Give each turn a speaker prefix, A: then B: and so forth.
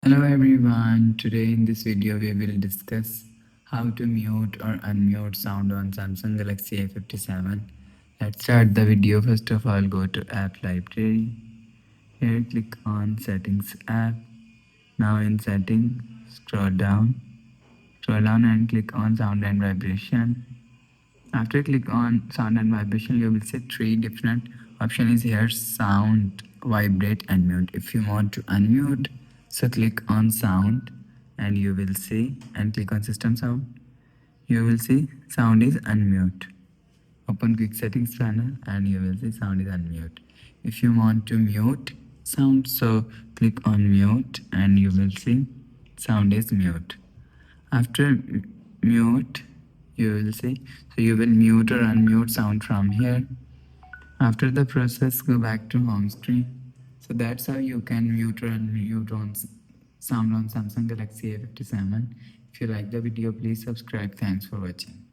A: Hello everyone, today in this video we will discuss how to mute or unmute sound on Samsung Galaxy A57. Let's start the video. First of all, go to app library. Here click on settings app. Now in setting, scroll down and click on sound and vibration. After click on sound and vibration, you will see three different options here: sound, vibrate and mute. If you want to unmute, so click on sound and you will see, and click on system sound. You will see sound is unmute. Open quick settings panel and you will see sound is unmute. If you want to mute sound, so click on mute and you will see sound is mute. After mute, you will see, so you will mute or unmute sound from here. After the process, go back to home screen. So that's how you can mute or unmute on sound on Samsung Galaxy A57. If you like the video, please subscribe. Thanks for watching.